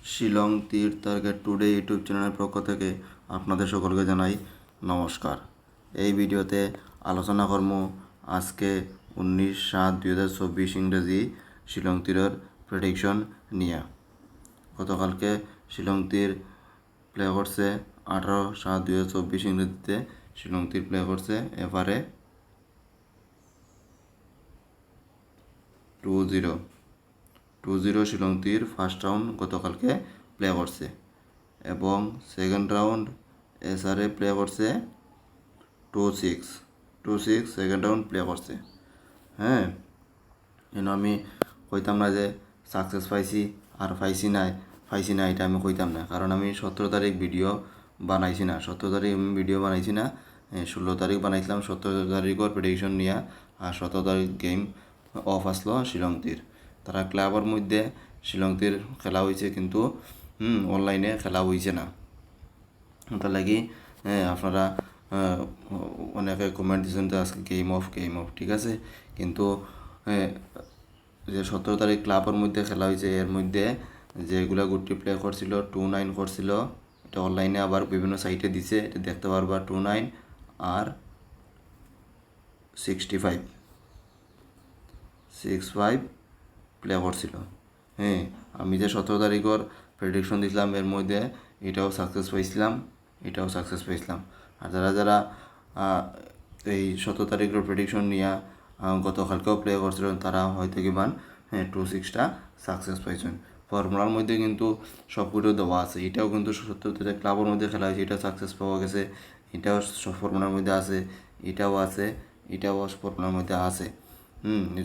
শিলং তীর target today YouTube চ্যানেলের পক্ষ থেকে আপনাদের সকলকে জানাই নমস্কার। এই ভিডিওতে আলোচনা করব আজকে 19/7/2024 ইংরেজি শিলং তীরের প্রেডিকশন নিয়ে। গতকালকে শিলং তীর প্লে করছে 18/7/2024 ইংরেজিতে শিলং তীর প্লে করছে এভারে 2-0 শিলং তীর ফার্স্ট রাউন্ড গতকালকে প্লে করছে এবং সেকেন্ড রাউন্ড এসআরএ প্লে করছে 2-6 সেকেন্ড রাউন্ড প্লে করছে। হ্যাঁ, যেন আমি কইতাম না যে সাকসেস পাইছি আর পাইছি না এটা আমি কইতাম না, কারণ আমি 17 তারিখ ভিডিও বানাইছি না। 17 তারিখ আমি ভিডিও বানাইছি না, 16 তারিখ বানাইছিলাম 17 তারিখের প্রেডিকশন নিয়ে। আর 17 তারিখ গেম অফ আসলো শিলং তীর। তারা ক্লাবের মধ্যে শিলং তীর খেলা হয়েছে, কিন্তু অনলাইনে খেলা হয়েছে না। তার লাগি আপনারা অনেকে কমেন্ট দিয়েছেন যে আজকে গেম অফ ঠিক আছে, কিন্তু যে 17 তারিখ ক্লাবের মধ্যে খেলা হয়েছে এর মধ্যে যেগুলো গুটি প্লে করছিল 2-9 করছিল, এটা অনলাইনে আবার বিভিন্ন সাইটে দিছে, এটা দেখতে পারবা 2-9 আর 65 প্লে করছিল। আমি যে 17 তারিখের প্রেডিকশন দিছিলাম এর মধ্যে এটাও সাকসেস পাইছিলাম। আর যারা এই 17 তারিখের প্রেডিকশন নিয়ে গতকালকেও প্লে করছিলেন তারা হয়তো কিমান 2-6টা সাকসেস পাইছেন। ফর্মুলার মধ্যে কিন্তু সবগুলো দেওয়া আছে, এটাও কিন্তু 17 তারিখ ক্লাবের মধ্যে খেলা হয়েছে, এটা সাকসেস পাওয়া গেছে, এটাও ফর্মুলার মধ্যে আছে, এটাও ফর্মুলার মধ্যে আছে।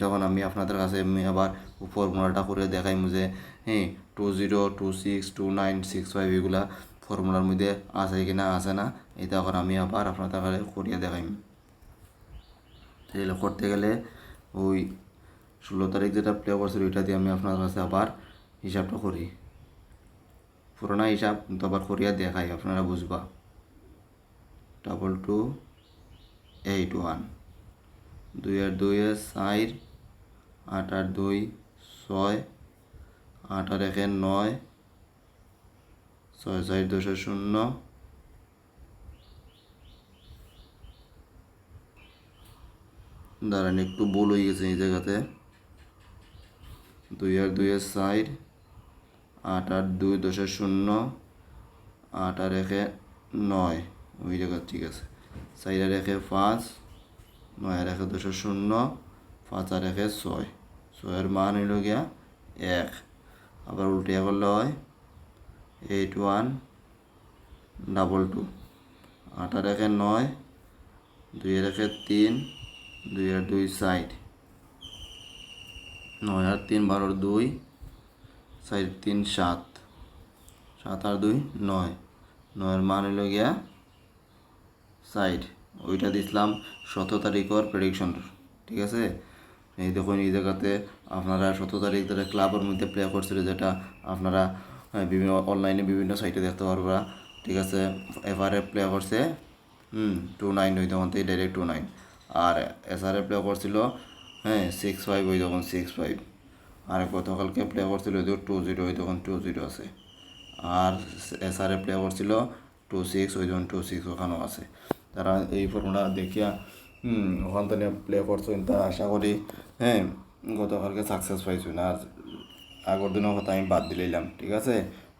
যখন আমি আপনাদের কাছে আমি আবার ফর্মুলাটা করে দেখাইম যে 2-0, 2-6, 2-9, 6-5 এগুলা ফর্মুলার মধ্যে আছে কি না আছে না, এটা এখন আমি আবার আপনাদের কাছে করিয়ে দেখাইম। এগুলো করতে গেলে ওই 16 তারিখ যেটা প্লে করছিল ওইটা দিয়ে আমি আপনার কাছে আবার হিসাবটা করি, পুরোনো হিসাব কিন্তু আবার করিয়া দেখাই, আপনারা বুঝবা। 2281 2-2 4 8-8-2 6 8-1 9 6-4-2-0 দাঁড়ান একটু ভুল হয়ে গেছে এই জায়গাতে। 2-2 4 8-8-2-0 8-1 9 ওই জায়গা ঠিক আছে। 4-1 5 9-1 5-1 6 6-এর মান হইল গিয়া 1। আবার উল্টিয়া করলে হয় 8122 8-1 9 2-1 3 2-2 4 9-3 12 4-3 7 7-2 9 9-এর মান হইল গিয়া 4। ওইটা দিছিলাম 17 তারিখের প্রেডিকশন, ঠিক আছে। এই দেখুন এই জায়গাতে আপনারা 17 তারিখ ধরে ক্লাবের মধ্যে প্লে করছিল, যেটা আপনারা বিভিন্ন অনলাইনে বিভিন্ন সাইটে দেখতে পারবা, ঠিক আছে। এভারে প্লে করছে 2-9 ওই তখন থেকে ডাইরেক্ট 2-9, আর এসআরএ প্লে করছিল 6-5 ওই তখন 6-5, আর গতকালকে প্লে করছিল 2-0 ওই তখন 2-0 আছে, আর এসআরএ প্লে করছিল 2-6 ওই তখন 2-6 ওখানেও আছে। তারা এই ফর্মুলা দেখিয়া ওখান থেকে প্লে করছেন, তা আশা করি গতকালকে সাকসেস পাইছেন। আর আগের দিনের কথা আমি বাদ দিলাম, ঠিক আছে।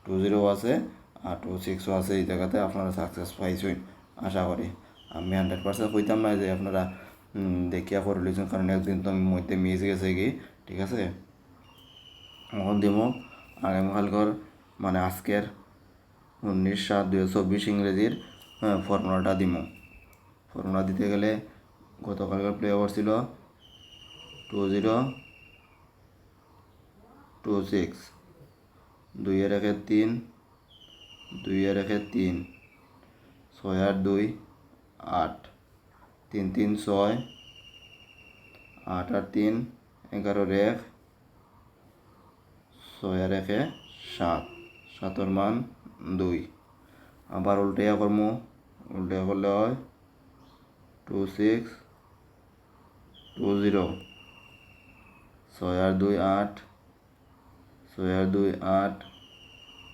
2-0 আছে আর 2-6ও আছে, এই জায়গাতে আপনারা সাকসেস পাইছেন আশা করি। আমি 100% কইতাম না যে আপনারা দেখিয়া করে লিখছেন, কারণ একদিন তো আমি মধ্যে মিস গেছে কি, ঠিক আছে। এখন দিব আগামীকালকার মানে আজকের 19/7/2024 ইংরেজির ফর্মুলাটা দিব। ফর্মুলা দিতে গেলে গতকালকার প্লে করছিল 2-0 2-6 2-1 3 2-1 3 6-8-2 8 3-3 6 8-8-3 11-1 6-1 7 7-এর মান 2। আবার উল্টিয়া করলে হয় 2-6 2-0 6-2 8 6-2 8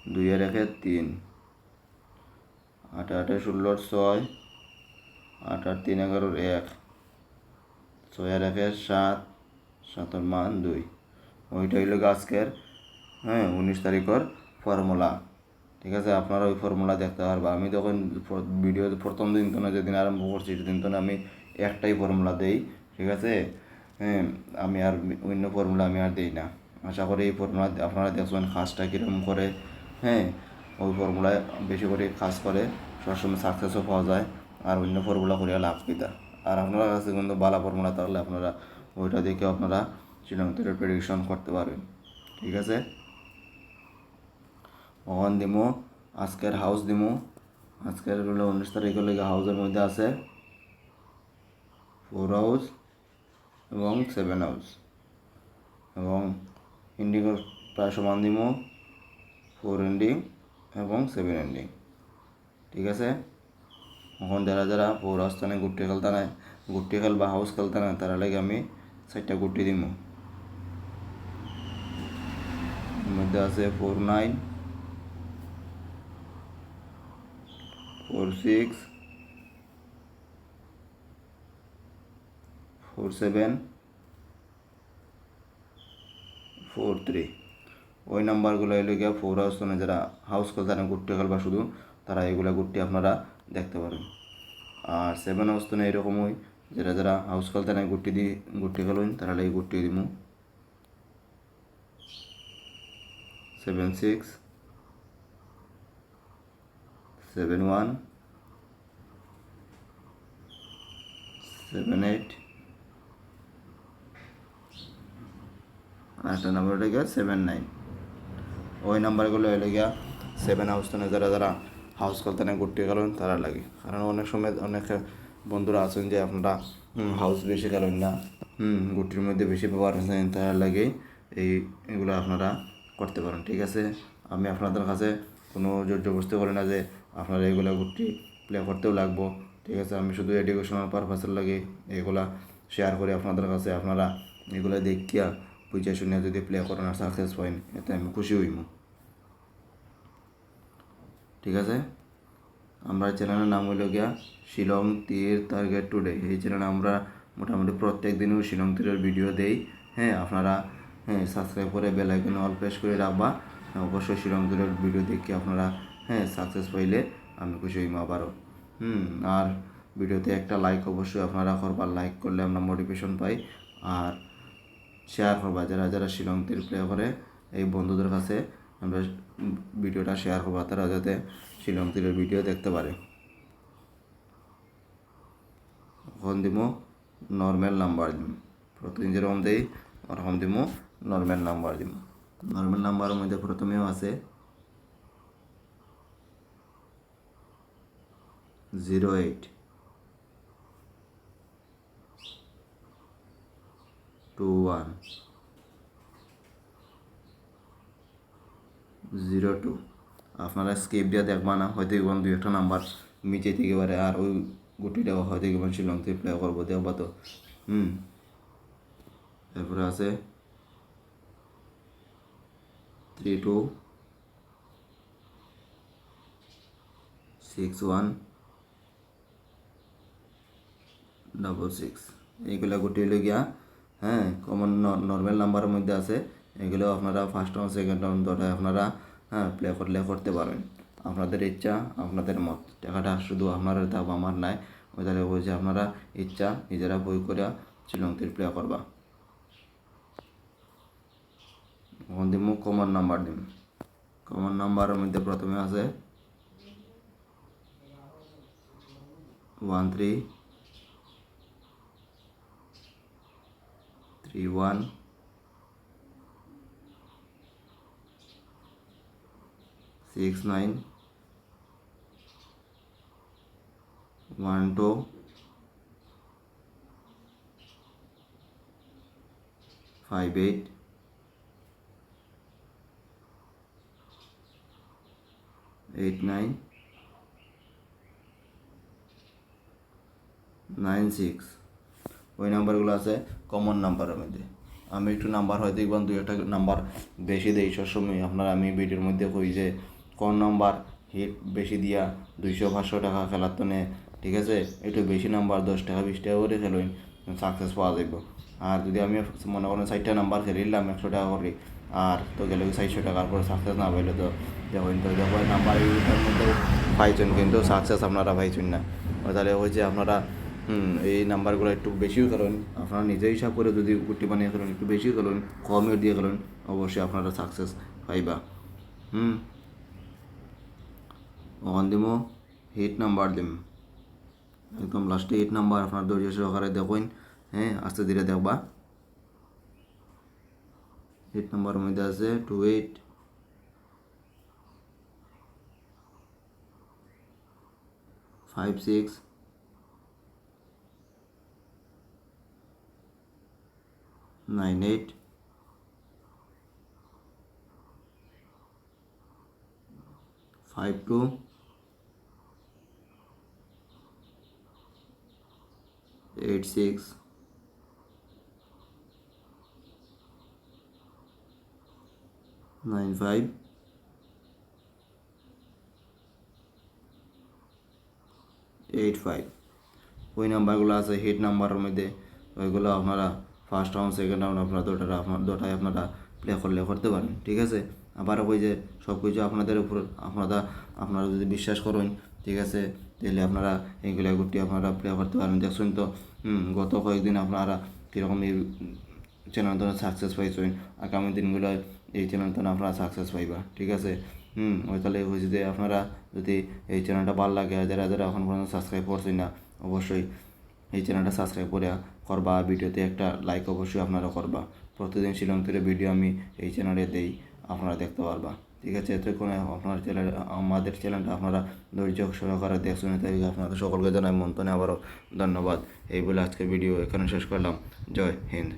2 আর 1 3, 8 8 16 6, 8 আর 3 11 1, 6 আর 1 7, 7 এর মান 2। ওইটা হইল আজকের 19 তারিখের ফর্মুলা। ঠিক আছে, আপনারা ওই ফর্মুলা দেখতে পারবা। আমি তখন ভিডিও প্রথম দিন তো না, যেদিন আরম্ভ করছি সেদিন তো আমি একটাই ফর্মুলা দেই। ঠিক আছে, আমি আর অন্য ফর্মুলা আমি আর দিই না। আশা করি এই ফর্মুলা আপনারা দেখবেন কাজটা কীরকম করে। ওই ফর্মুলায় বেশি করে কাজ করে সবসময় সাকসেসও পাওয়া যায়, আর অন্য ফর্মুলা করিয়া লাভ কিতা। আর আপনার কাছে কিন্তু ভালো ফর্মুলা থাকলে আপনারা ওইটা দেখে আপনারা শ্রীলঙ্কার প্রেডিকশন করতে পারবেন। ঠিক আছে, ওখান দিমু আজকের হাউস দিমু। আজকের হলো 19 তারিখের লেগে হাউসের মধ্যে আছে 4 হাউস এবং 7 হাউস, এবং এন্ডিংয়ের প্রায় সমান দিমু 4 এন্ডিং এবং 7 এন্ডিং। ঠিক আছে, এখন যারা যারা 4 হাউস টানে গুটি খেলতে নাই, গুটি খেল বা হাউস খেলতে নাই, তারা লাগে আমি 4টা গুটি দিমু। এর মধ্যে আছে 4 9, 4 6, 4 7, 4 3। ওই নাম্বারগুলো এলে গিয়ে 4 হাউস টানে যারা হাউস খেলতে না গুটি খেলবা শুধু, তারা এগুলো গুটি আপনারা দেখতে পারেন। আর 7 হাউস টানে এরকমই, যারা যারা হাউস খেলতে নাই গুটি খেলুন, তারা লাগে গুটি দিমু 7 6, 7 1, 7 8, আর একটা নাম্বার হলে গিয়া 7 9। ওই নাম্বারগুলো হলে গিয়া 7 হাউস টানে যারা যারা হাউস খেলতে না গুটি খেলুন, তারা লাগে। কারণ অনেক সময় অনেক বন্ধুরা আছেন যে আপনারা হাউস বেশি খেলেন না, গুটির মধ্যে বেশি পাওয়ার আছেন, তারা লাগে এগুলো আপনারা করতে পারেন। ঠিক আছে, আমি আপনাদের কাছে কোনো জোরজবস্তি করি না যে আপনারা এগুলো গুটি প্লে করতেও লাগবো। ঠিক আছে, আমি শুধু এডুকেশনাল পারপাসের লাগে এগুলা শেয়ার করি আপনাদের কাছে। আপনারা এগুলো দেখিয়া বুঝে শুনে যদি প্লে করেন আর সাকসেস পাইন, এতে আমি খুশি হইব। ঠিক আছে, আমরা চ্যানেলের নাম হইল গিয়া শিলং তীর টার্গেট টুডে। এই চ্যানেলে আমরা মোটামুটি প্রত্যেক দিনও শিলং তীরের ভিডিও দেই। আপনারা সাবস্ক্রাইব করে বেল আইকন অল প্রেস করে রাখবা। অবশ্যই শিলং তীরের ভিডিও দেখে আপনারা সাকসেস পাইলে আমি খুশি হইম আবারও। আর ভিডিওতে একটা লাইক অবশ্যই আপনারা করবা। লাইক করলে আমরা মোটিভেশন পাই। আর শেয়ার করবা, যারা যারা শিলং তীর প্লে করে এই বন্ধুদের কাছে আমরা ভিডিওটা শেয়ার করবা, তারা যাতে শিলং তীরের ভিডিও দেখতে পারে। এখন দিব নর্মাল নাম্বার দিম, প্রতিদিন যেরকম দেই ওরকম দিব নর্মাল নাম্বার দিব। নর্মাল নাম্বারের মধ্যে প্রথমেও আছে 08, 21, 02। আপনারা স্কেপ দিয়ে দেখবা না, হয়তো এগুলো 2-1টা নাম্বার মিচে থেকে পারে, আর ওই গুটিটা হয়তো এগুলো শিলং থেকে প্লে করবো, দেখবা তো। তারপরে আছে 32, 61, 66। এইগুলো গুটি হলে গিয়া কমন নর্মাল নাম্বারের মধ্যে আছে। এগুলো আপনারা ফার্স্ট রাউন্ড সেকেন্ড রাউন্ড ধরে আপনারা প্লে করলে করতে পারবেন। আপনাদের ইচ্ছা, আপনাদের মত। টাকাটা শুধু আপনারা থাকবো, আমার নাই। ওই তাহলে বলছে আপনারা ইচ্ছা নিজেরা বই করে শিলং তীর প্লে করবা। এখন দিব কমন নাম্বার দিন। কমন নাম্বারের মধ্যে প্রথমে আছে 13, 31, 69, 12, 58, 89, 96। ওই নাম্বারগুলো আছে কমন নাম্বারের মধ্যে। আমি একটু নাম্বার হয়তো দেখবেন 2-1টা নাম্বার বেশি দেই সবসময়। আপনারা আমি ভিডিওর মধ্যে কই যে কম নাম্বার হিট বেশি দিয়া 200-500 টাকা খেলার তো নেয়, ঠিক আছে? একটু বেশি নাম্বার 10 টাকা 20 টাকা করে খেলুন, সাকসেস পাওয়া যাইব। আর যদি আমি মনে করেন 60টা নাম্বার খেলিলাম 100 টাকা করে, আর তো গেলে 400 টাকার পরে সাকসেস না পাইলে তো দেখুন, তো দেখুন নাম্বার এইটার মধ্যেও পাইছেন কিন্তু সাকসেস আপনারা পাইছেন না। তাহলে হয়েছে আপনারা এই নাম্বারগুলো একটু বেশিও খেলুন, আপনারা নিজে হিসাব করে যদি গুটি বানিয়ে খেলুন, একটু বেশি খেলুন, কমে দিয়ে খেলুন, অবশ্যই আপনারা সাকসেস পাইবা। ওখান দিম হিট নাম্বার দিম, একদম লাস্টে হিট নাম্বার আপনার ধৈর্য সহকারে দেখুন, হ্যাঁ আস্তে ধীরে দেখবা। হিট নাম্বারের মধ্যে আছে 28 56 98 52 86 95 85। ওই নাম্বারগুলো আছে হিট নাম্বারের মধ্যে, ওইগুলো আপনারা ফার্স্ট রাউন্ড সেকেন্ড রাউন্ড আপনারা দুটাই আপনারা প্লে করতে পারেন, ঠিক আছে? আবার ওই যে সব কিছু আপনাদের উপর আপনারা যদি বিশ্বাস করেন, ঠিক আছে, তাহলে আপনারা এইগুলো গুটি আপনারা প্লে করতে পারেন। দেখছেন তো গত কয়েকদিন আপনারা কীরকম এই চ্যানেল তো সাকসেস পাইছেন, আগামী দিনগুলো এই চ্যানেল তো আপনারা সাকসেস পাইবা, ঠিক আছে? ওই তাহলে হয়েছে যে আপনারা যদি এই চ্যানেলটা ভালো লাগে, যারা যারা এখন পর্যন্ত সাবস্ক্রাইব করছেন না, অবশ্যই এই চ্যানেলটা সাবস্ক্রাইব করে করবা, ভিডিওতে একটা লাইক অবশ্যই আপনারা করবা। প্রতিদিন শ্রীলঙ্কার ভিডিও আমি এই চ্যানেলে দেই, আপনারা দেখতে পারবা, ঠিক আছে? এতক্ষণ আমাদের চ্যানেলটা আপনারা ধৈর্য সহকারে দেখছেন, তাই আপনাদের সকলকে জানাই মন্তনে আবারও ধন্যবাদ। এই বলে আজকের ভিডিও এখানে শেষ করলাম। জয় হিন্দ।